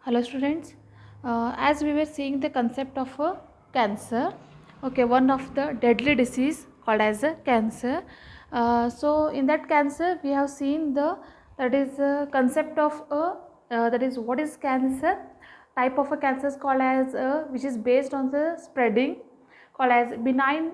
Hello students, as we were seeing the concept of a cancer, okay, one of the deadly disease called as a cancer. So in that cancer we have seen the that is a concept of a that is what is cancer. Type of a cancer is called as which is based on the spreading called as benign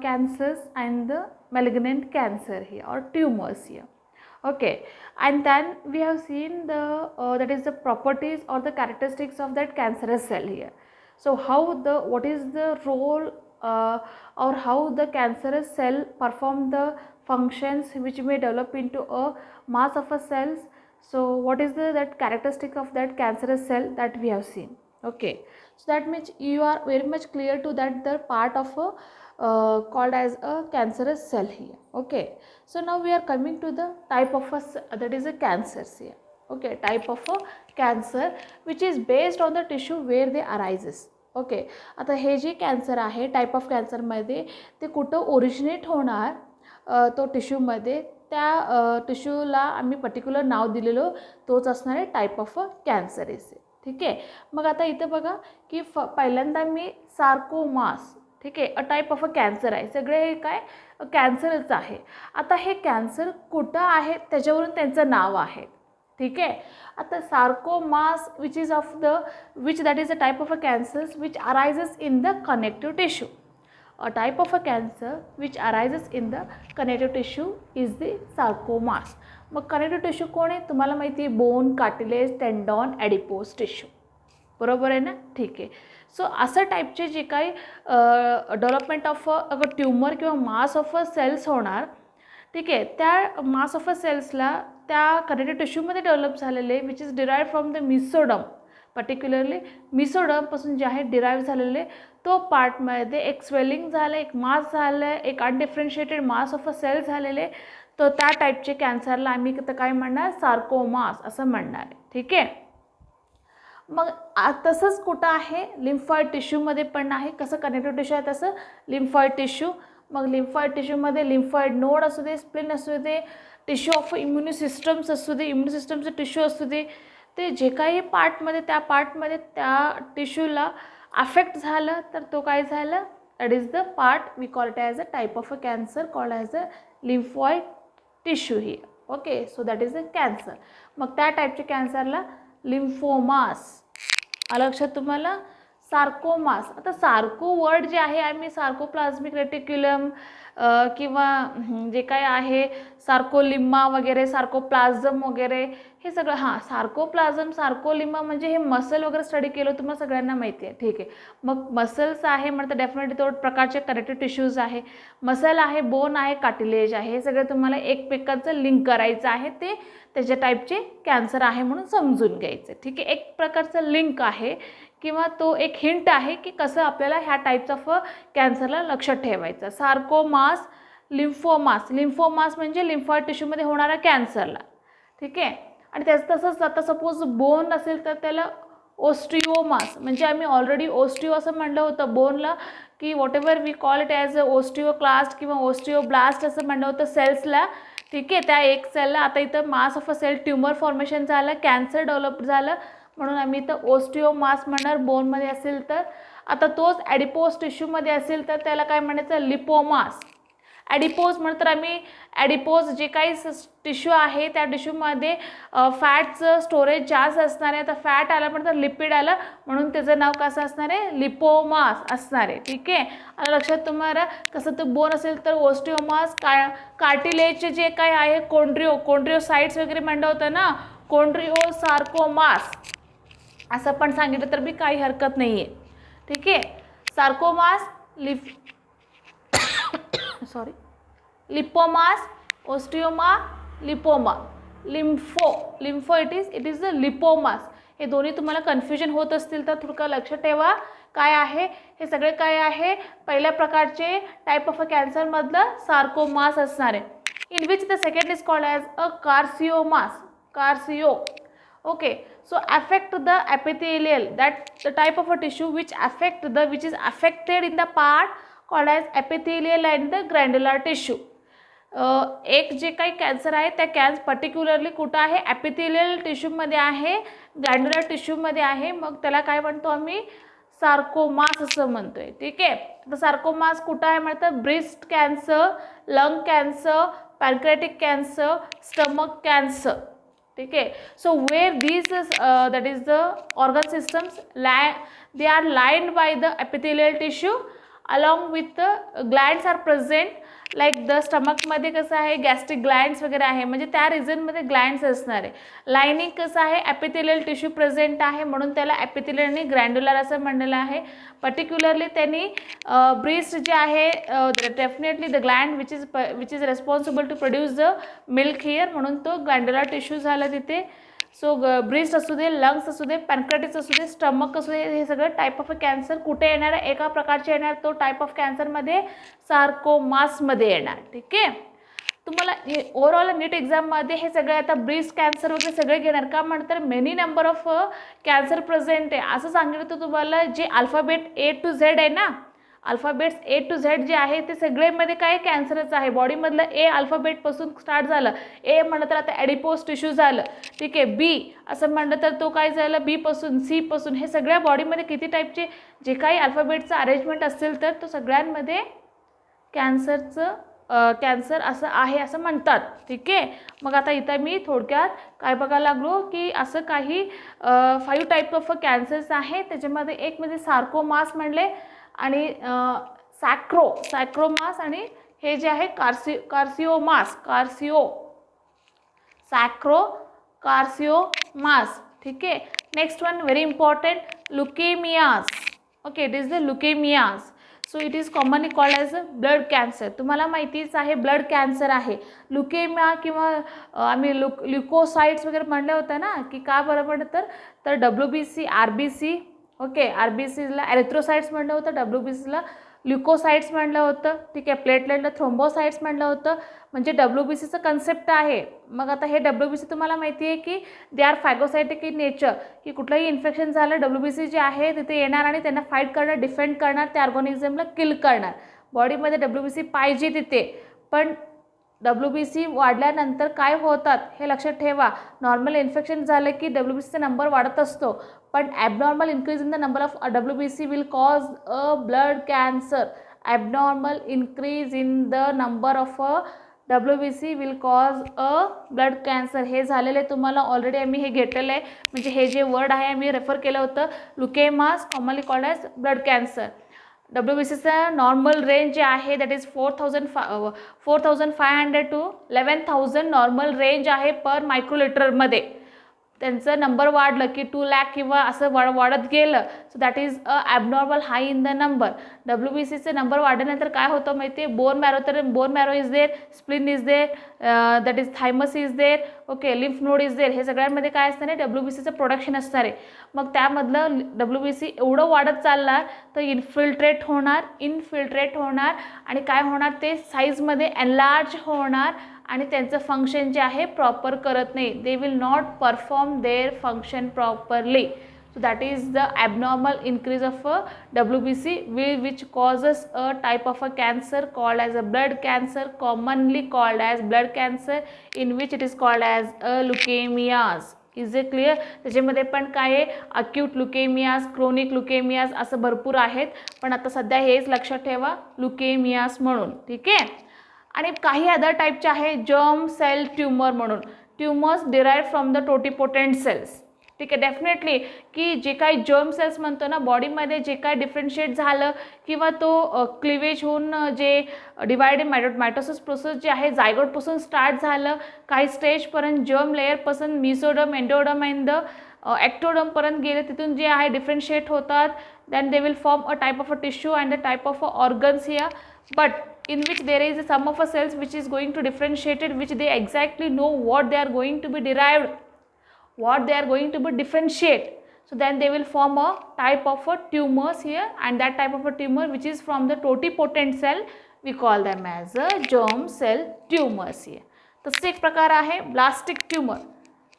cancers and the malignant cancer here or tumors here. Okay, and then we have seen the that is the properties or the characteristics of that cancerous cell here. So how the what is the role or how the cancerous cell perform the functions which may develop into a mass of a cells. So what is the that characteristic of that cancerous cell that we have seen. Okay, so that means you are very much clear to that the part of a called as a cancerous cell here. Okay, so now we are coming to the type of a that is a cancers here. Okay, type of a cancer which is based on the tissue where they arises. Okay, आता हे जे cancer आहे type of कॅन्सरमध्ये ते कुठं originate होणार तो टिश्यूमध्ये त्या टिश्यूला आम्ही पर्टिक्युलर नाव दिलेलो तोच असणार आहे type of a cancer is. ठीक आहे, मग आता इथं बघा की पहिल्यांदा मी सार्कोमास, ठीक आहे, अ टाईप ऑफ अ कॅन्सर आहे, सगळे हे काय कॅन्सरच आहे. आता हे कॅन्सर कुठं आहे त्याच्यावरून त्यांचं नाव आहे. ठीक आहे, आता sarcomas which is of the which that is a type of a cancers which arises in the connective tissue. A type of a cancer which arises in the connective tissue is the sarcomas. मग connective tissue कोण आहे तुम्हाला माहिती आहे, bone, cartilage, tendon, ॲडिपोज tissue. बरोबर आहे ना. ठीक आहे, सो असं टाईपचे जे काही डेव्हलपमेंट ऑफ अ ट्यूमर किंवा मास ऑफ अ सेल्स होणार, ठीक आहे, त्या मास ऑफ अ सेल्सला त्या कनेक्टिव्ह टिश्यूमध्ये डेव्हलप झालेले which is derived from the mesoderm, particularly मिसोडमपासून जे आहे डिराईव्ह झालेले तो पार्टमध्ये एक स्वेलिंग झालं, एक मास झालं, एक अनडिफरेन्शिएटेड मास ऑफ अ सेल झालेले, तर त्या टाईपचे कॅन्सरला आम्ही काय म्हणणार, सार्कोमास असं म्हणणार आहे. ठीक आहे, मग तसंच कुठं आहे लिम्फॉइड टिश्यूमध्ये पण आहे. कसं कनेक्टिव्ह टिश्यू आहे तसं लिम्फॉइड टिश्यू. मग लिम्फॉइड टिश्यूमध्ये लिम्फॉइड नोड असू दे, स्प्लिन असू दे, टिश्यू ऑफ इम्युनी सिस्टम्स असू दे, इम्युनी सिस्टमचं टिश्यू असू दे, ते जे काही पार्टमध्ये त्या पार्टमध्ये त्या टिश्यूला अफेक्ट झालं तर तो काय झालं, that is the part we call it as a type of a cancer called as a lymphoid tissue ही. Okay, so that is a cancer. मग त्या टाईपच्या कॅन्सरला लिम्फोमास. लक्षात तुम्हाला, सार्कोमास. आता सार्को वर्ड जे आहे आम्ही सार्कोप्लाझ्मिक रेटिक्युलम किंवा जे काय आहे सार्कोलिम्मा वगैरे, सार्कोप्लाझम वगैरे, हे सगळं हां सार्कोप्लाझम, सार्कोलिम्मा म्हणजे हे मसल वगैरे स्टडी केलं तुम्हाला सगळ्यांना माहिती आहे. ठीक आहे, मग मसल्स आहे म्हणतं डेफिनेटली तो प्रकारचे कनेक्टिव्ह टिश्यूज आहे, मसल आहे, बोन आहे, कार्टिलेज आहे, हे सगळं तुम्हाला एकमेकांचं लिंक करायचं आहे, ते त्याच्या टाईपचे कॅन्सर आहे म्हणून समजून घ्यायचं. ठीक आहे, एक प्रकारचं लिंक आहे किंवा तो एक हिंट आहे की कसं आपल्याला ह्या टाईप्स ऑफ कॅन्सरला लक्षात ठेवायचं. Sarcomas, lymphomas. लिम्फोमास म्हणजे लिम्फॉइड टिश्यूमध्ये होणारा कॅन्सरला. ठीक आहे, आणि त्याचं तसंच आता सपोज बोन असेल तर त्याला ओस्टिओमास, म्हणजे आम्ही ऑलरेडी ओस्टिओ असं म्हणलं होतं बोनला की whatever we call it as a osteoclast किंवा ओस्टिओब्लास्ट असं म्हणलं होतं सेल्सला. ठीक आहे, त्या एक सेलला आता इथं mass of a cell tumour formation झालं, कॅन्सर डेव्हलप झालं म्हणून आम्ही इथं ओस्टिओमास म्हणणार बोनमध्ये असेल तर. आता तोच ॲडिपोज टिश्यूमध्ये असेल तर त्याला काय म्हणायचं, लिपोमास. ॲडिपोज म्हणतर आम्ही ॲडिपोज जे काही टिश्यू आहे त्या टिश्यूमध्ये फॅटचं स्टोरेज जास्त असणार आहे, तर फॅट आलं म्हणतं लिपिड आलं म्हणून त्याचं नाव कसं असणार आहे, लिपोमास असणार आहे. ठीक आहे, आणि लक्षात तुम्हाला कसं तो बोन असेल तर ओस्टिओमास. कार्टिलेजचे जे काय आहे कोंड्रिओसाइट्स वगैरे म्हणलं होतं ना, कोंड्रिओ सार्कोमास असं पण सांगितलं तर बी काही हरकत नाही आहे. ठीक आहे, sarcomas, sorry lipomas, osteoma, lipoma, lympho it is the lipomas. हे दोन्ही तुम्हाला कन्फ्युजन होत असतील तर थोडं लक्ष ठेवा काय आहे हे सगळे काय आहे पहिल्या प्रकारचे टाईप ऑफ अ कॅन्सरमधलं सार्कोमास असणार आहे. In which the second is called as a carcinomas. Carcino. Okay, so affect the epithelial, that the type of a tissue which is affected in the part called as epithelial and the granular tissue. एक जे काही cancer आहे त्या particularly कुठं आहे, ॲपिथेलियल टिश्यूमध्ये आहे, ग्लँड्युलर टिश्यूमध्ये आहे. मग त्याला काय म्हणतो आम्ही, सार्कोमास असं म्हणतोय. ठीक आहे. तर सार्कोमास कुठं आहे म्हणतात, breast cancer, lung cancer, pancreatic cancer, stomach cancer. ठीक आहे. So wear these that is the organ systems they are lined by the epithelial tissue along with the glands are present. Like the स्टमकमध्ये कसं आहे, gastric glands वगैरे आहे, म्हणजे त्या रिजनमध्ये ग्लँड्स असणार आहे. लायनिंग कसं आहे, ॲपिथेलियल टिश्यू प्रेझेंट आहे, म्हणून त्याला ॲपिथेलियल आणि ग्रँड्युलर असं म्हणलेलं आहे. पर्टिक्युलरली त्यांनी ब्रेस्ट जे आहे, definitely the gland which is responsible to produce the milk here, म्हणून तो ग्लँड्युलर टिश्यू झाला तिथे. सो ब्रेस्ट असू दे, लंग्स असू दे, पॅनक्रियाटिस असू दे, स्टमक असू दे, हे सगळं टाईप ऑफ कॅन्सर कुठे येणार आहे, एका प्रकारचे येणार, तो टाईप ऑफ कॅन्सरमध्ये सार्कोमासमध्ये येणार. ठीक आहे. तुम्हाला ओव्हरऑल नीट एक्झाममध्ये हे सगळे आता ब्रेस्ट कॅन्सर वगैरे सगळे घेणार. का म्हणतात, many number of cancer present आहे असं सांगितलं तुम्हाला. जे अल्फाबेट A to Z आहे ना, अल्फाबेट्स A to Z जे आहे ते सगळेमध्ये काय कॅन्सरच आहे. बॉडीमधलं A अल्फाबेटपासून स्टार्ट झालं. A म्हणलं तर आता ॲडिपोज टिश्यू झालं. ठीक आहे. B असं म्हणलं तर तो काय झालं, B पासून C पासून, हे सगळ्या बॉडीमध्ये किती टाईपचे जे काही अल्फाबेटचं अरेंजमेंट असेल तर तो सगळ्यांमध्ये कॅन्सर असं आहे असं म्हणतात. ठीक आहे. मग आता इथं मी थोडक्यात काय बघायला लागलो की असं काही 5 टाईप ऑफ कॅन्सर्स आहे. त्याच्यामध्ये एक म्हणजे सार्कोमास म्हणले, आणि सॅक्रोमास, आणि हे जे आहे कार्सिओमास. ठीक आहे. Next one very important, leukaemias. Okay, it is the leukaemias. So it is commonly called as a blood cancer. तुम्हाला माहितीच आहे ब्लड कॅन्सर आहे. लुकेमिया किंवा आम्ही ल्युकोसाइट्स वगैरे म्हणलं होतं ना, की का बरं म्हणतं तर WBC, RBC, ओके, RBCला एरिथ्रोसाइट्स म्हणलं होतं, WBCला ल्युकोसाइट्स म्हणलं होतं. ठीक आहे. प्लेटलेटला थ्रोम्बोसाइट्स म्हणलं होतं. म्हणजे WBCचं कन्सेप्ट आहे. मग आता हे WBC तुम्हाला माहिती आहे की they are phagocytic in nature, की कुठलंही इन्फेक्शन झालं WBC जे आहे तिथे येणार आणि त्यांना फाईट करणार, डिफेंड करणार, त्या ऑर्गॅनिझमला किल करणार. बॉडीमध्ये WBC पाहिजे तिथे. पण WBC वाढल्यानंतर काय होतात हे लक्षात ठेवा. नॉर्मल इन्फेक्शन झालं की WBCचा नंबर वाढत असतो, पण abnormal increase in the number of WBC will cause a blood cancer. Abnormal increase in the number of WBC will cause a blood cancer. हे झालेलं आहे, तुम्हाला ऑलरेडी आम्ही हे घेतलेलं आहे. म्हणजे हे जे वर्ड आहे आम्ही रेफर केलं होतं, leukaemias commonly called as blood cancer. WBCचा नॉर्मल रेंज जे आहे that is 4,500 to 11,000 normal range आहे पर मायक्रोलिटरमध्ये. त्यांचं नंबर वाढलं की 2 लाख किंवा असं वाढत गेलं, so that is a abnormal high in the number. WBCचे नंबर वाढल्यानंतर काय होतं माहिती आहे, बोन मॅरो, तर bone marrow is there, spleen is there, that is thymus is there, okay, lymph node is there. हे सगळ्यांमध्ये काय असणार आहे, WBCचं प्रोडक्शन असणार आहे. मग त्यामधलं WBC एवढं वाढत चालणार तर इन्फिल्ट्रेट होणार आणि काय होणार, ते साईजमध्ये एनलार्ज होणार आणि त्यांचं फंक्शन जे आहे प्रॉपर करत नाही. They will not perform their function properly. So that is the abnormal increase of WBC which causes a type of a cancer called as a blood cancer, commonly called as blood cancer, in which it is called as a leukaemias. Is it clear? त्याच्यामध्ये पण काय आहे, acute लुकेमियाज, chronic लुकेमियाज असं भरपूर आहेत, पण आता सध्या हेच लक्षात ठेवा, लुकेमियाज म्हणून. ठीक आहे. आणि काही अदर टाईपचे आहे जर्म सेल ट्यूमर म्हणून. Tumours derive from the totipotent cells. ठीक आहे. डेफिनेटली की जे काही जर्म सेल्स म्हणतो ना, बॉडीमध्ये जे काय डिफरन्शिएट झालं किंवा तो क्लिवेज होऊन जे डिवायडेड मायटोसिस प्रोसेस जे आहे जायगोटपासून स्टार्ट झालं, काही स्टेजपर्यंत जर्म लेअरपासून मिसोडम, एंडोडम अँड द ॲक्टोडमपर्यंत गेले, तिथून जे आहे डिफरन्शिएट होतात. Then they will form a type of a tissue and the type of a organs here, but in which there is a sum of a cells which is going to differentiated, which they exactly know what they are going to be derived, what they are going to be differentiate. So then they will form a type of a tumors here, and that type of a tumor which is from the totipotent cell we call them as a germ cell tumors here. तसंच एक प्रकार आहे ब्लास्टिक tumour.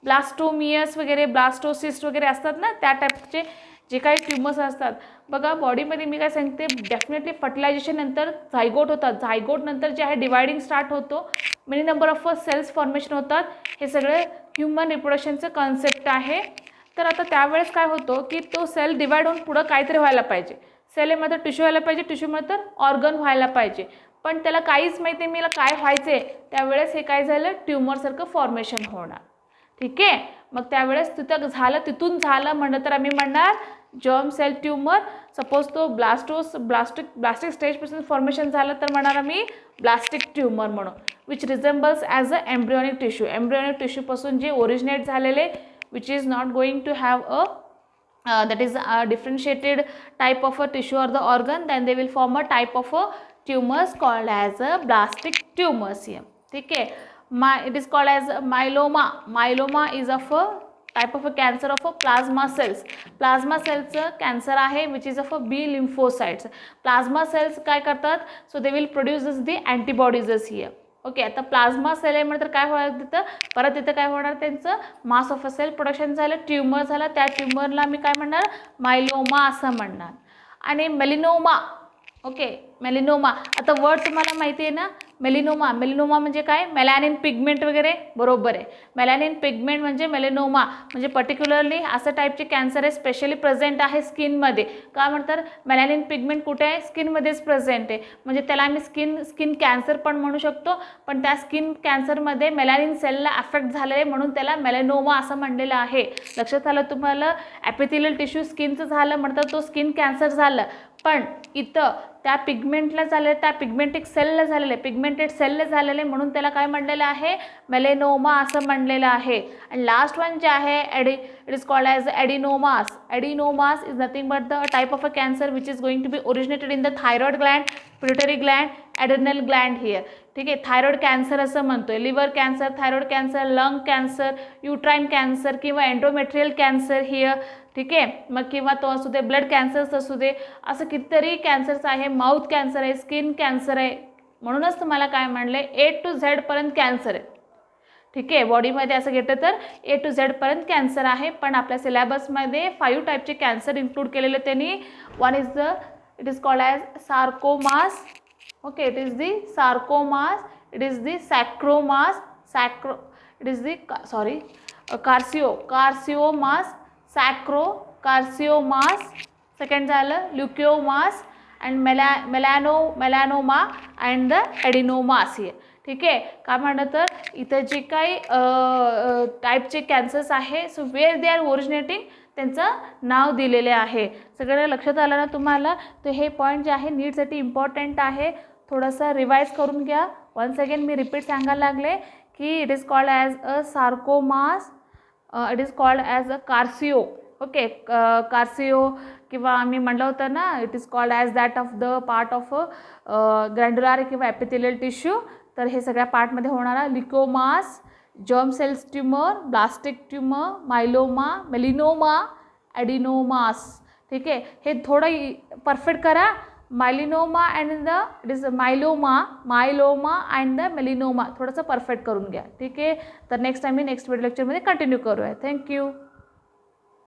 ब्लास्टोमियस वगैरे, blastocyst वगैरे असतात ना, त्या टाईपचे जे काही ट्युमर्स असतात बघा बॉडीमध्ये मी काय सांगते डेफिनेटली फर्टिलायझेशन नंतर झायगोट होतात, झायगोट नंतर जे आहे डिवायडिंग स्टार्ट होतो, many number of cells formation होतात, हे सगळे ह्युमन रिप्रोडक्शनचं कॉन्सेप्ट आहे. तर आता त्यावेळेस काय होतं की तो सेल डिवाइड होऊन पुढं काहीतरी व्हायला पाहिजे, सेलमध्ये टिश्यू व्हायला पाहिजे, टिश्यूमध्ये तर ऑर्गन व्हायला पाहिजे, पण त्याला काहीच माहिती नाही मला काय व्हायचं आहे, त्यावेळेस हे काय झालं ट्युमरसारखं फॉर्मेशन होणार. ठीक आहे, मग त्यावेळेस तिथून झालं म्हणलं तर आम्ही म्हणणार जर्म सेल ट्युमर. सपोज तो ब्लास्टिक स्टेजपासून फॉर्मेशन झालं तर म्हणणार आम्ही ब्लास्टिक ट्युमर म्हणून, which resembles as a embryonic tissue. Embryonic टिश्यूपासून जे ओरिजिनेट झालेले which is not going to have that is a differentiated type of a tissue or the organ, then they will form a type of a tumors called as a blastic tumors here. ठीक है, it is called as myeloma. Myeloma is of a type of a cancer of a plasma cells. Plasma cells cancer आहे which is of a B lymphocytes. Plasma cells काय करतात, so they will produce the antibodies here. Okay, आता plasma sale आहे म्हणजे काय होणार तिथं, परत तिथं काय होणार त्यांचं mass of a cell production झालं, ट्युमर झालं, त्या ट्युमरला मी काय म्हणणार मायलोमा असं म्हणणार. आणि मेलिनोमा, ओके मेलिनोमा, आता वर्ड तुम्हाला माहिती आहे ना मेलिनोमा. मेलिनोमा म्हणजे काय, मेलॅनिन पिगमेंट वगैरे, बरोबर आहे. मेलॅनिन पिगमेंट म्हणजे मेलिनोमा, म्हणजे पर्टिक्युलरली असं टाईपचे कॅन्सर आहे स्पेशली प्रेझेंट आहे स्किनमध्ये. का म्हणतात मेलॅनिन पिगमेंट कुठे आहे, स्किनमध्येच प्रेझेंट आहे, म्हणजे त्याला आम्ही स्किन कॅन्सर पण म्हणू शकतो, पण त्या स्किन कॅन्सरमध्ये मेलॅनिन सेलला अफेक्ट झालेले म्हणून त्याला मेलॅनोमा असं म्हणलेलं आहे. लक्षात आलं तुम्हाला, ॲपिथेलियल टिश्यू स्किनचं झालं म्हणतात तो स्किन कॅन्सर झालं, पण इथं त्या पिगमेंटला झालेलं, त्या पिगमेंटिक सेलला झालेले, पिगमेंटेड सेलला झालेले म्हणून त्याला काय म्हणलेलं आहे मेलेनोमा असं म्हणलेलं आहे. आणि लास्ट वन जे आहे it is called as adenomas. Adenomas is nothing but the type of a cancer which is going to be originated in the thyroid gland, pituitary gland, adrenal gland here. ठीक आहे, thyroid cancer असं म्हणतोय, liver cancer, thyroid cancer, lung cancer, uterine cancer किंवा endometrial cancer here. ठीक आहे, मग किंवा तो असू दे ब्लड कॅन्सर्स असू दे, असं कितीतरी कॅन्सर्स आहे, माउथ कॅन्सर आहे, स्किन कॅन्सर आहे, म्हणूनच तुम्हाला काय म्हणले A to Z पर्यंत कॅन्सर आहे. ठीक आहे, बॉडीमध्ये असं घेतलं तर A to Z पर्यंत कॅन्सर आहे, पण आपल्या सिलेबसमध्ये 5 टाईपचे कॅन्सर इन्क्लूड केलेले त्यांनी. One is it is called as sarcomas. Okay, it is the sarcomas, it is the sarcomas, it is the carcinomas, सॅक्रो, कार्सिओमास, सेकंड झालं leukaemias and melanoma and the adenomas हे. ठीक आहे, काय म्हणलं तर इथं जे काही टाईपचे कॅन्सर्स आहे so where they are originating त्यांचं नाव दिलेले आहे. सगळं लक्षात आलं ना तुम्हाला, तर हे पॉईंट जे आहे नीटसाठी इम्पॉर्टंट आहे, थोडंसं रिवाईज करून घ्या. वन्स अगेन मी रिपीट सांगायला लागले की it is called as a sarcomas, it is called as a carcino. Okay, carcino किंवा आम्ही म्हटलं होतं ना it is called as that of the part of glandular किंवा ॲपिथेलियल टिश्यू. तर हे सगळ्या पार्टमध्ये होणारा leukaemias, germ cells tumour, blastic tumour, myeloma, melanoma, adenomas. ठीक आहे, हे थोडं परफेक्ट करा. Melanoma and it is myeloma and the melanoma थोडंसं परफेक्ट करून घ्या. ठीक आहे, तर नेक्स्ट टाइम मी नेक्स्ट व्हिडिओ लेक्चरमध्ये कंटिन्यू करूया. थँक्यू.